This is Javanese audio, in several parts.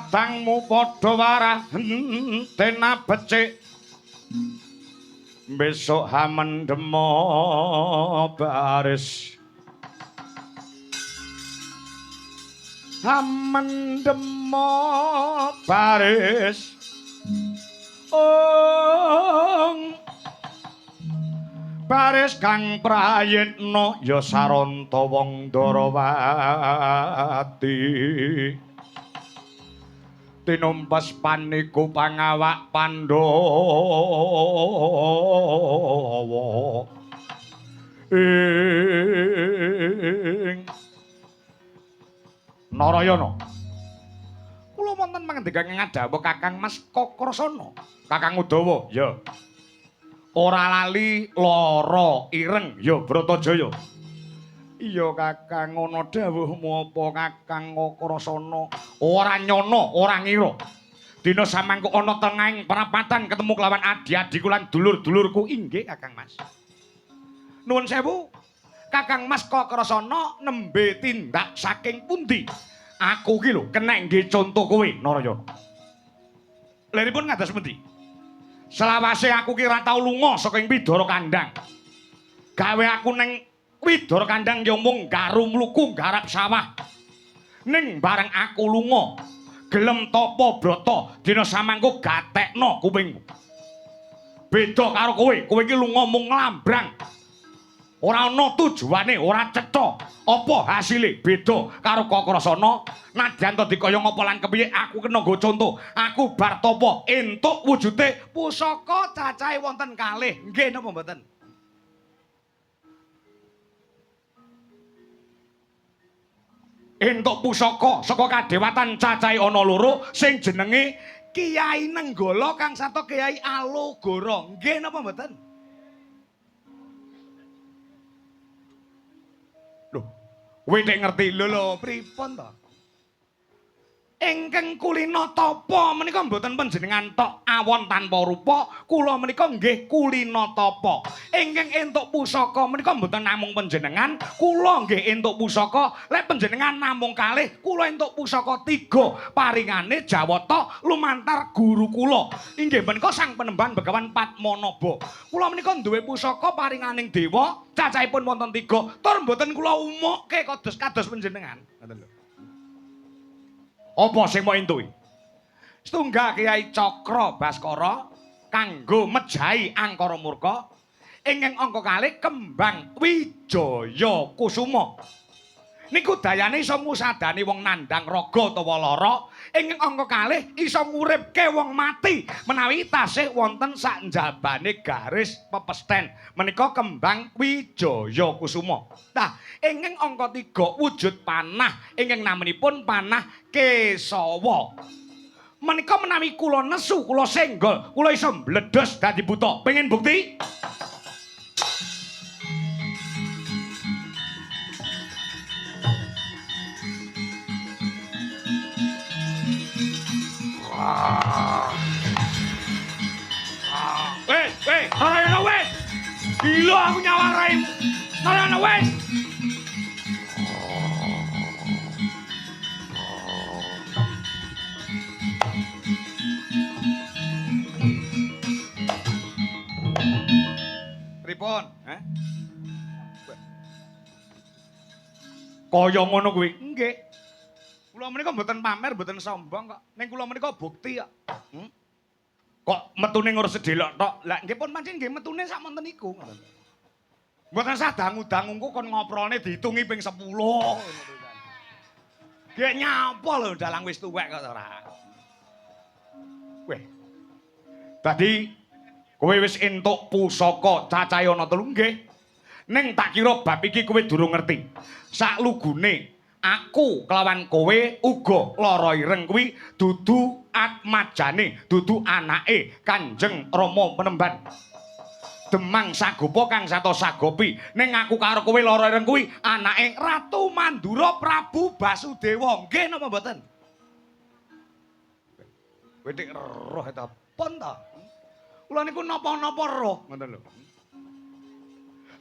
Tangmu padha warah tena becik besok hamendemo baris hamendemo baris baris kang prayitna ya saranta wong Darawati tinumpes paniku pangawak Pandhawa ing Narayana. Kula wonten pangandikan ngadhawuh Kakang Mas Kakrasana. Kakang Udawa, ya. Ora lali lara ireng, ya Bratajaya. Iya Kakang ana dawuhmu apa Kakang Kakrasana? Ora nyono, ora ngira. Dina samangku ana tengahing perapatan ketemu kelawan adi-adiku lan dulur-dulurku inggih Kakang Mas. Nuwun sewu, Kakang Mas Kakrasana nembe tindak saking pundi? Aku ki lho kenek nggih conto kowe Narayana. Liripun ngados pundi? Selawase aku ki ora tau lunga saka ing Widara Kandhang. Gawe aku ning Widara Kandhang ya mung garum luku garap sawah. Ning bareng aku lunga, gelem tapa brata dina samangku gatekno kupingku. Beda karo kowe, kowe iki lunga mung nglambrang. Ora ana tujuane, ora cetha. Apa hasile? Beda karo Kakrasana. Nadyan to dikaya ngapa lan kepiye aku kena nggo conto. Aku bar tapa entuk wujude pusaka cacahe wonten kalih. Nggih napa mboten? Entuk pusaka saka kadewatan cacahe ana loro sing jenenge Kyai Nenggala kang sarta Kyai Alogara. Nggih napa mboten? Lho, kowe nek ngerti lho pripun to? Ingkang kulina tapa menika mboten panjenengan tok awon tanpa rupa, kula menika nggih kulina tapa. Ingkang entuk pusaka menika mboten namung panjenengan, kula nggih entuk pusaka, lek panjenengan namung kalih, kula entuk pusaka 3 paringane Jawata lumantar guru kula. Inggih menika Sang Penemban Begawan Padmanaba. Kula menika duwe pusaka paringaning dewa, cacahipun wonten 3, tur mboten kula umukke kados panjenengan. Ngoten lho. Apa sing mau entuk? Setunggal Kyai Cakra Baskara kanggo mejahi angkara murka. Ingkang angka kalih Kembang Wijaya Kusuma. Niku dayane iso ngusadani wong nandhang raga utawa lara. Ingkang angka kalih iso nguripke wong mati menawi tasih wonten sak njabane garis pepesthen. Menika Kembang Wijaya Kusuma. Nah, ingkang angka 3 wujud panah ingkang namanipun panah Kesawa. Menika menawi kula nesu, kula senggol, kula iso mbledhos dadi buta. Pengen bukti? Wes, Narayana wes. Gila aku nyawaraimu. Narayana wes. Pripun? Kaya ngono kuwi. Nggih. Kula menika mboten pamer, mboten sombong kok. Ning kula menika bukti kok. Kok metune ngurus sedelok tok. Lah nggih pun pancen nggih metune sak monten niku ngoten. Mboten sah dangu-dangungku kon ngoprone diitungi ping 10 ngono kuwi kan. Nggih nyapa lho dalang wis tuwek kok ora. Weh. Dadi kowe wis entuk pusaka cacahe ana 3 nggih. Ning tak kira bab iki kowe durung ngerti. Sak lugune aku kelawan kowe uga lara ireng kuwi dudu atmajane, dudu anake Kanjeng Rama Penemban. Demang Sagopa kang sata Sagopi. Ning aku karo kowe lara ireng kuwi anake Ratu Mandura Prabu Basudewa. Nggih napa mboten? Kowe nek roh eta pon ta? Kula niku napa-napa roh, ngoten lho.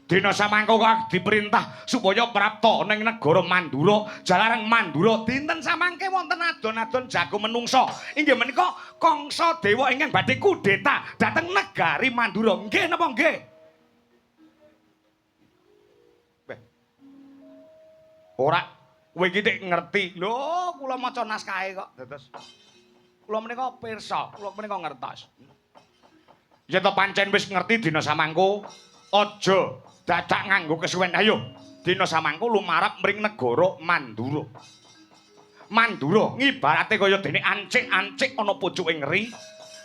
Dina samangka kok diperintah supaya prapta ning negara Mandura, Jalaran Mandura dinten samangke wonten adon-adon jago menungsa. Inggih menika Kangsa Dewa ingkang badhe kudeta dhateng negari Mandura. Nggih napa nggih? Ora kowe iki nek ngerti. Lho, kula maca naskahe kok. Dados kula menika pirsa, kula menika ngertos. Yen to pancen wis ngerti dina samangko, aja dadak nganggo kesuwen. Ayo, dina samangko lumarap mring negara Mandura. Mandura ngibarate kaya dene ancik-ancik ana pucuke ngeri.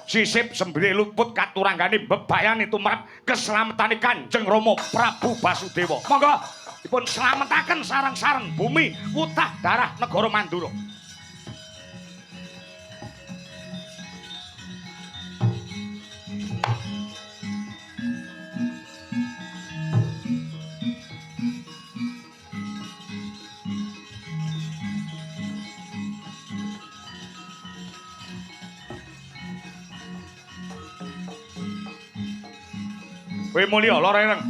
Sisip sembire luput katuranggane bebayani tumrap keslametane Kanjeng Rama Prabu Basudewa. Monggo dipun slametaken sareng-sareng bumi utah darah negara Mandura. Kowe mulya lara ireng.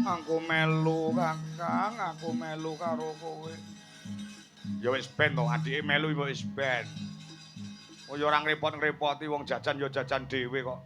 Aku melu, Kakang, aku melu karo kowe. Ya wis ben to, adike melu wis ben. Oh ya ora ngrepot-ngrepoti wong jajan ya jajan dhewe kok.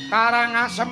Karangasem.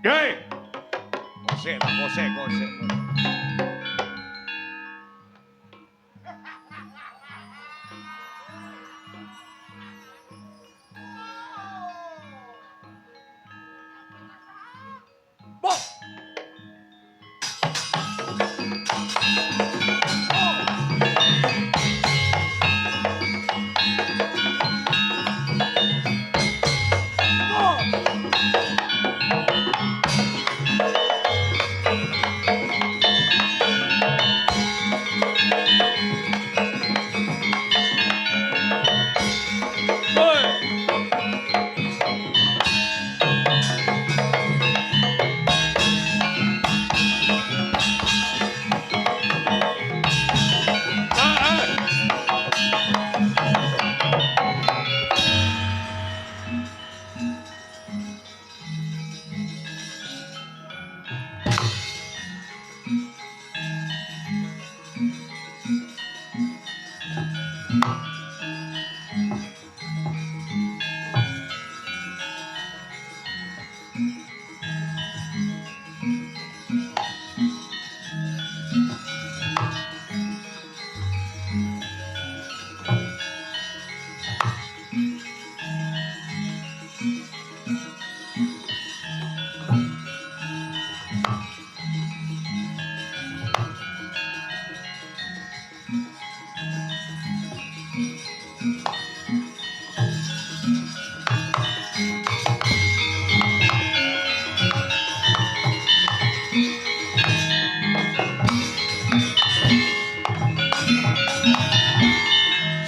Nggih. Kosek ta kosek.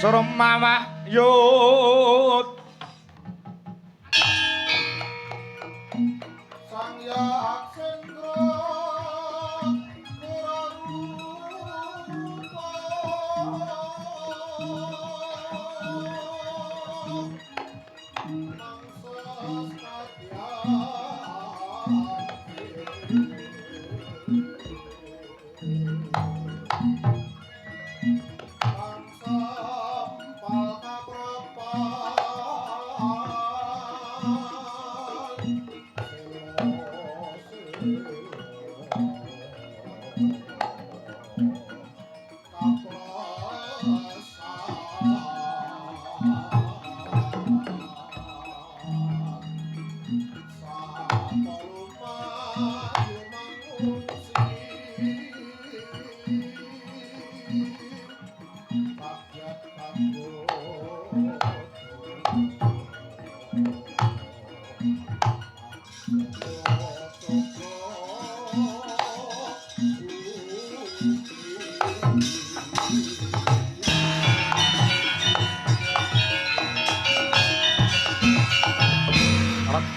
Surmawa yut Sang Hyang Sendra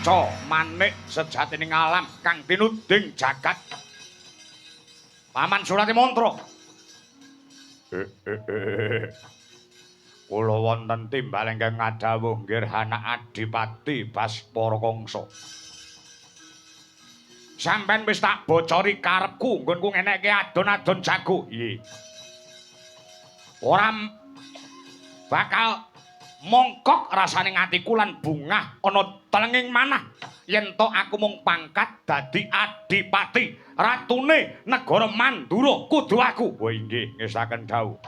reca manik sejatining alam kang tinuding jagat. Paman Surati Mantra. Kula wonten timbal ingkang ngadhawuh Girhana Adipati Baspara Kangsa. Sampeyan wis tak bocori karepku nggonku ngenekke adon-adon jago. Iye. Ora bakal mongkok rasane atiku lan bungah ana telenging manah yen to aku mung pangkat dadi adipati ratune negara Mandura kudu aku. Wah inggih ngesaken dawuh.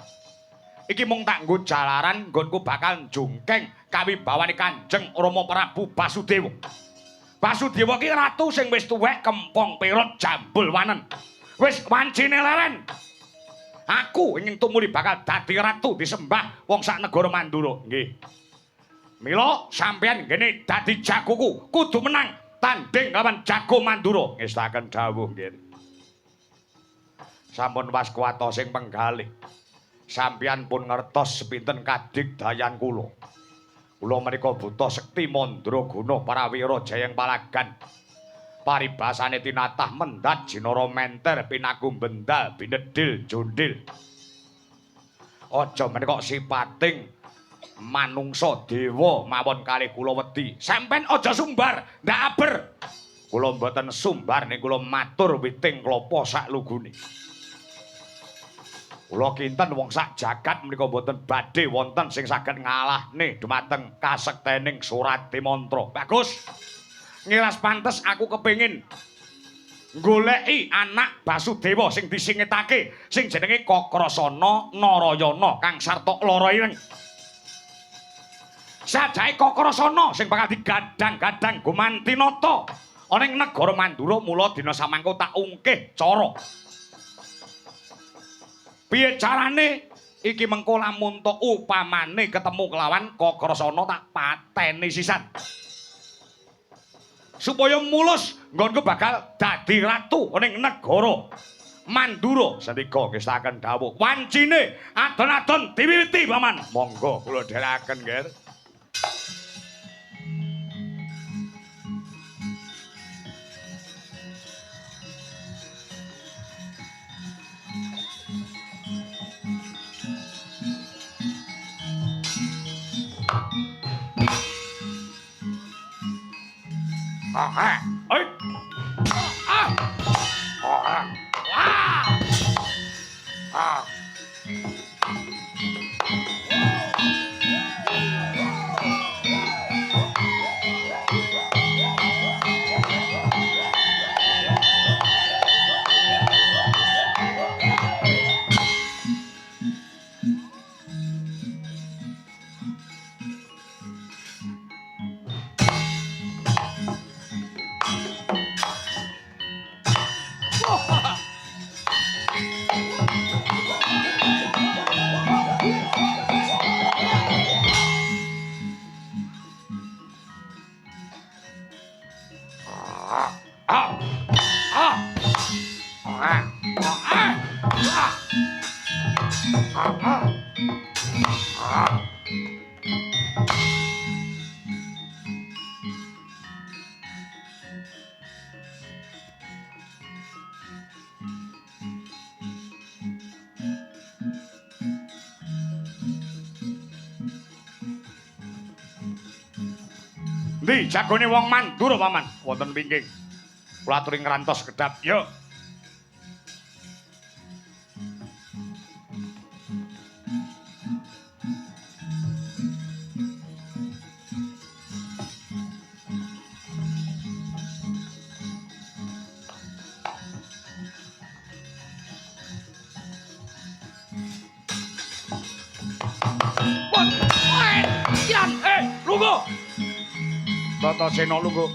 Iki mung tak nggo jalaran nggonku bakal jungkeng kawibawane Kanjeng Rama Prabu Basudewa. Basudewa ki ratu sing wis tuwek kempong perot jambul wanen. Wis wancine leren. Aku ingin tumuli bakal dadi ratu disembah wong sak negara Mandura. Nggih. Mila sampeyan ngene dadi jagoku, kudu menang tanding lawan jago Mandura. Ngestaken dawuh nggih. Sampun waskuwata sing penggalih. Sampeyan pun ngertos sepinten kadigdayan kula. Kula menika buta sekti mandraguna parawira jayeng palagan. Paribasane tinatah mendat jinara menter pinaku bendal binedil jundil. Aja menika sipating manungsa dewa mawon kalih kula wedi. Sampeyan aja sumbar, ndak aber. Kula mboten sumbar ning kula matur witing klapa sak lugune. Kula kinten wong sak jagat menika mboten badhe wonten sing saged ngalahne dumateng kasektening Surati Mantra. Bagus. ngiras pantes aku kepengin goleki anak Basudewa sing disingetake sing jenenge Kakrasana Narayana kang sarta lara ireng. Sajahe Kakrasana sing bakal digadang-gadang Gumantinata ana ing negara Mandura mula dina samangko tak ungkih cara. Piye carane iki mengko lamun tok upamane ketemu kelawan Kakrasana tak pateni sisan. Supaya mulus nggonku bakal dadi ratu ning negara Mandura. Sendika ngestaken dawuh. Wancine adon-adon diwiwiti paman. Monggo kula dherekaken nggih. Ndi jagone wong Mandura paman wonten wingking. Kula aturi ngrantos kedap. Yo. Yan, lungguh. Bratasena lungguh.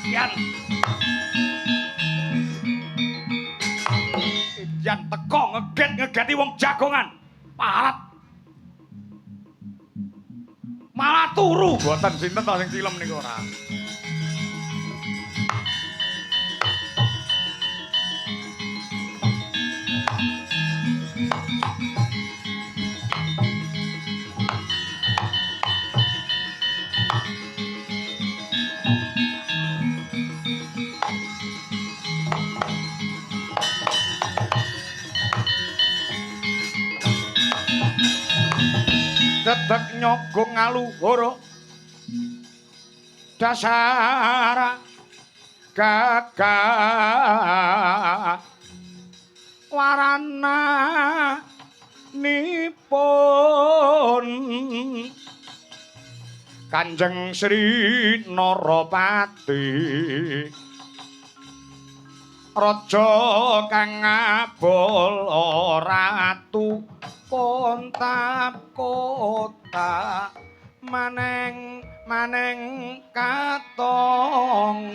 Yan. Yan teko ngegeti wong jagongan. Parat. Malah turu. Boten sinten to sing cilem niku ora. Dedek nyogong ngaluhara dasar gagah warana nipun Kanjeng Sri Narapati raja kang ngabala ratu kontap kota maneng katong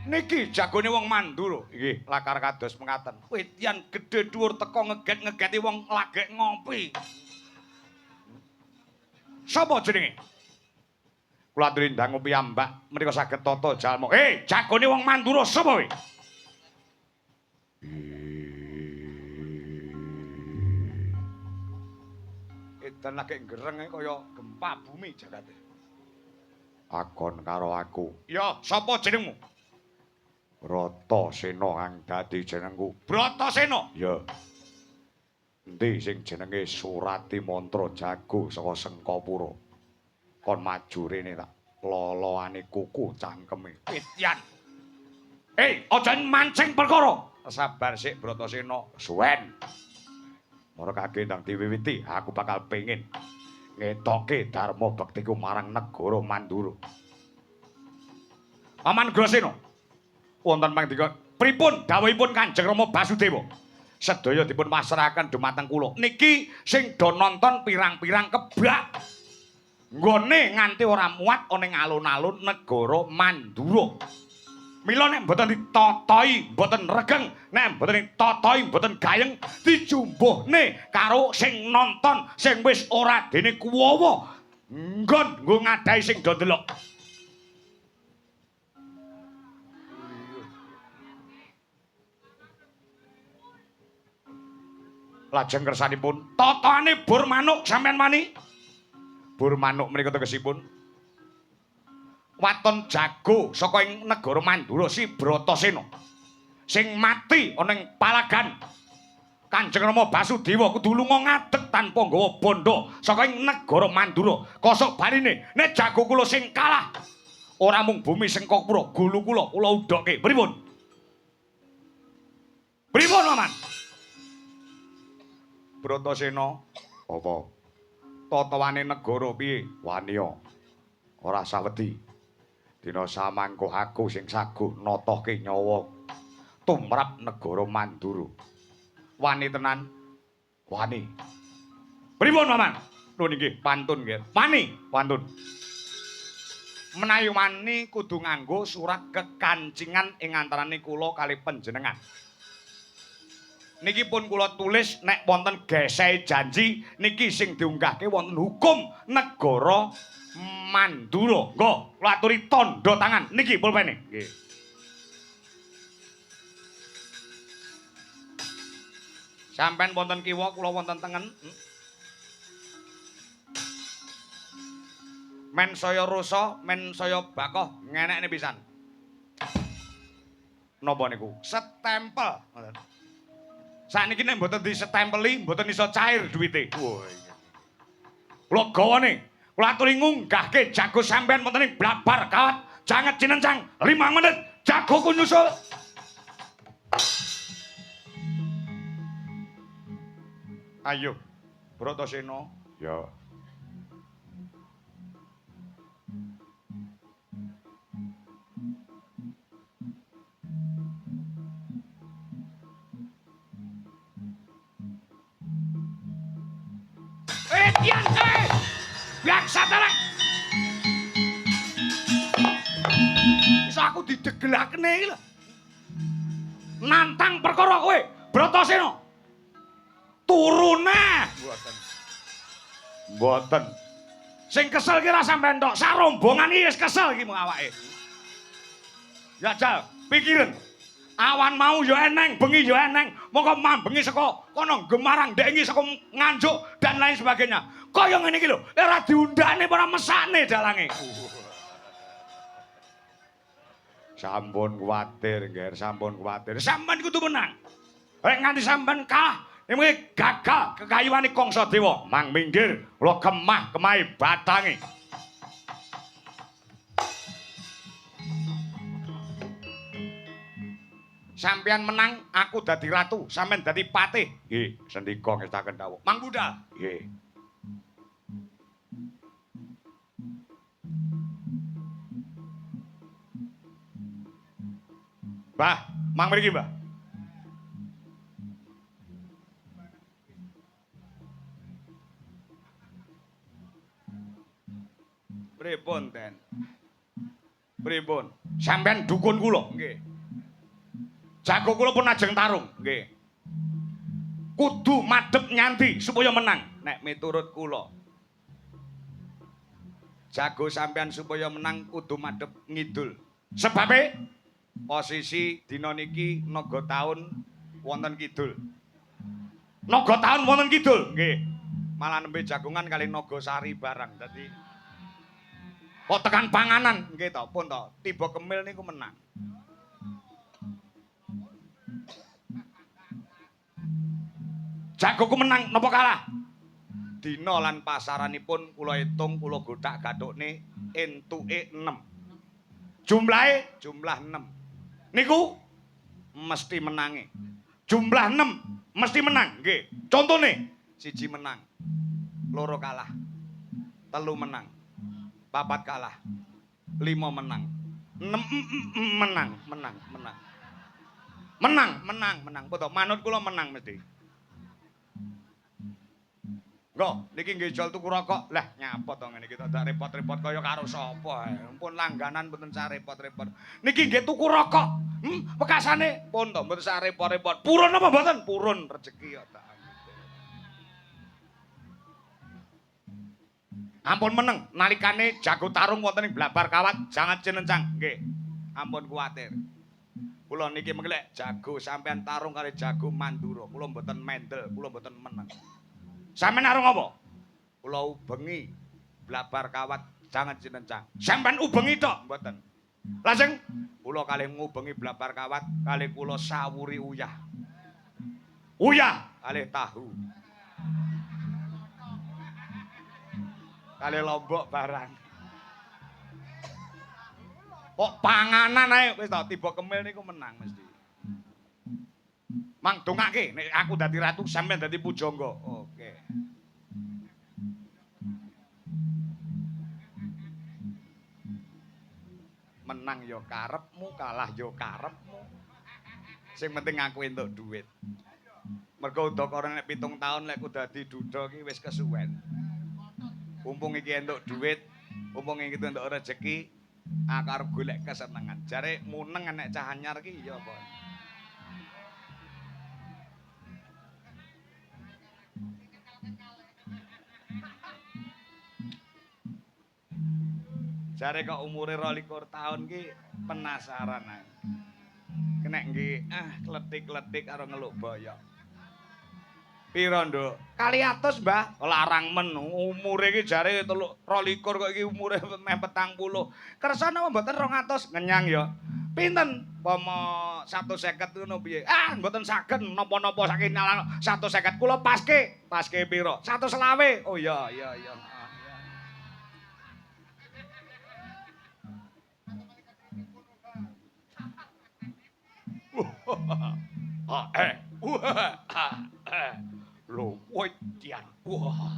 niki jagone wong Mandura nggih lakar kados mekaten wedian gedhe dhuwur teka ngeget-ngegeti wong lagek ngopi sapa jenenge kula aturi ndang piyambak menika saged tata jalma. Jagone wong Mandura sapa kowe? Edan lagi gereng kaya gempa bumi jagate. Akon karo aku. Ya, sapa jenengmu? Bratasena kang dadi jenengku. Bratasena? Ya. Endi sing jenenge Surati Mantra Jago saka Sengkapura? Kon maju rene tak loloane kuku cangkeme Pityan. Aja mancing perkara. Sabar sik Bratasena, suwen. Ora kage ndang diwiwiti, aku bakal pengin ngetoke dharma bektiku marang negara Mandura. Paman Grasena, wonten pangdika pripun dawuhipun Kanjeng Rama Basudewa? Sedaya dipun pasrahaken dumateng kula. Niki sing do nonton pirang-pirang kebak. Nggone nganti ora muat ana ing alun-alun negara Mandura. Mila nek mboten ditotoi, mboten regeng, nek mboten ditotoi, mboten gayeng, dijumbuhne karo sing nonton sing wis ora dene kuwawa. Nggon nggo ngadahi sing do ndelok. Lajeng kersanipun totoane bur manuk sampean wani. Bur manuk menika tegesipun waton jago saka ing negara Mandura si Bratasena sing mati ana ing palagan Kanjeng Rama Basudewa kudu lunga ngadeg tanpa nggawa bondo saka ing negara Mandura. Kosok barine nek jago kula sing kalah ora mung bumi Sengkapura, gulu kula udoke. Pripun? Pripun, Paman? Bratasena apa? Totowane negara piye? Waniya. Ora sawedi. Dina samangko aku sing saguh natohke nyawa tumrap negara Mandura. Wani tenan. Wani. Pripun, Paman? Lho nggih, pantun nggih. Wani, pantun. Menawi wani kudu nganggo surat kekancingan ing antaraning kula kali panjenengan. Niki pun kula tulis nek wonten geseh janji niki sing diunggahke wonten hukum negara Mandura. Nggo, kula aturi tanda tangan niki pulpene. Nggih. Sampeyan wonten kiwa, kula wonten tengen. Men saya rusa, men saya bakoh, ngenekne pisan. Napa niku? Setempel. Sakniki nek mboten disetempeli, mboten iso cair duwite. Wah iya. Kula gawane, kula aturi ngunggahke jago sampean wonten ing blabar kawat janget cinencang 5 menit jagoku nyusul. Ayo, Bratasena. Ya. Tiang biak satelek. Iso aku didegelakne iki lho. Nantang perkara kowe, Bratasena. Turune. Mboten. Mboten. Sing kesel ki ra sampean tok, sak rombongan iki wis kesel iki mung awake. Ya jal, pikirin. Awan mau ya eneng, bengi ya eneng, mongko mambengi saka kono Gemarang, ndengi saka Nganjuk dan lain sebagainya. Kaya ngene iki lho, ora diundane para mesane dalange. Sampun kuwatir, Nger, sampun kuwatir. Sampeyan kudu menang. Rek nganti sampeyan kalah, iki gagal kekayuane Kangsa Dewa. Mang minggir, kula kemahi batange. Sampeyan menang, aku dadi ratu, sampeyan dadi patih. Nggih, sendika ngestaken dawuh. Mang Budal. Nggih. Mbah, mang mriki, Mbah. Pripun, Den? Pripun? Sampeyan dukun kula, nggih. Jago kula pun ajeng tarung, nggih. Kudu madhep nyanti supaya menang nek miturut kula. Jago sampean supaya menang kudu madhep ngidul. Sebabe posisi dina niki naga taun wonten kidul. Naga taun wonten kidul, nggih. Malah nembe jagongan kali naga sari barang. Dadi kok tekan panganan nggih to, pun to. Tiba kemil niku menang. Jagoku menang napa kalah? Dina lan pasaranipun kula hitung kula gothak gathukne entuke 6. Jumlah 6. Niku mesti menange. Jumlah 6 mesti menang, nggih. Contone, 1 menang, 2 kalah, 3 menang, 4 kalah, 5 menang, 6 menang. Menang. Betul, manut kula menang mesti. Nggo, niki nggih jol tuku rokok. Lah nyapa to ngene iki dak repot-repot kaya karo sapa ae. Mumpun langganan mboten sak repot-repot. Niki nggih tuku rokok. Bekasane pun to mboten sak repot-repot. Purun apa mboten? Purun rezeki kok tak. Ampun meneng nalikane jago tarung wonten ing Blabar Kawat jangan cenencang. Nggih. Ampun kuwatir. Kula niki mengkelek jago sampean tarung kali jago Mandura. Kula mboten mendel, kula mboten meneng. Sampeyan arung apa? Kula ubengi Blabar Kawat jangan cinencang. Sampeyan ubengi tok mboten. Lajeng kula kalih ngubengi Blabar Kawat kalih kula sawuri uyah. Uyah kalih tahu. Kalih lombok barang. Kok panganan ae wis to tiba kemil niku menang mesti. Mang dongake nek aku dadi ratu sampeyan dadi pujangga. Oke. Menang ya karepmu, kalah ya karepmu. Sing penting aku entuk dhuwit. Mergo udakara nek 7 taun lek ku dadi duda ki wis kesuwen. Mumpung iki entuk dhuwit, mumpung iki entuk rezeki, aku arep golek kesenengan. Jare muneng enek cah anyar ki ya apa? Jare kok umure 22 taun ki penasaran ae. Kenek nggih kletik-kletik karo ngeluk boyok. Pira, Nduk? 200, Mbah. Larang men umure iki jare 23 kok iki umure meh 40. Kersa napa mboten 200? Ngenyang ya. Pinten? Pama 150 ngono piye? Ah, mboten saged napa-napa saking 150. Kula paske. Paske pira? 120. Oh iya. Lho, wedian. Wah.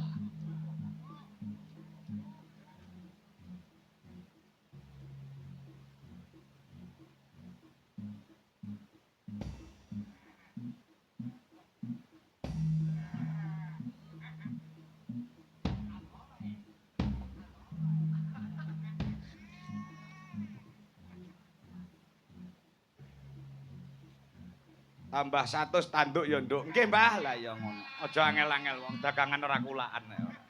Tambah 100 tanduk ya, Nduk. Nggih, Mbah. Lah ya ngono. Aja angel-angel wong dagangan ora kulaan nek ora.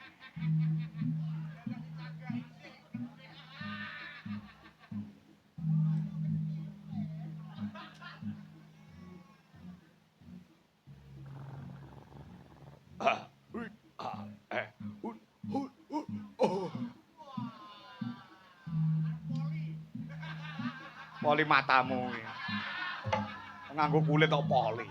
Poli matamu iki. Nganggo kulit kok poli.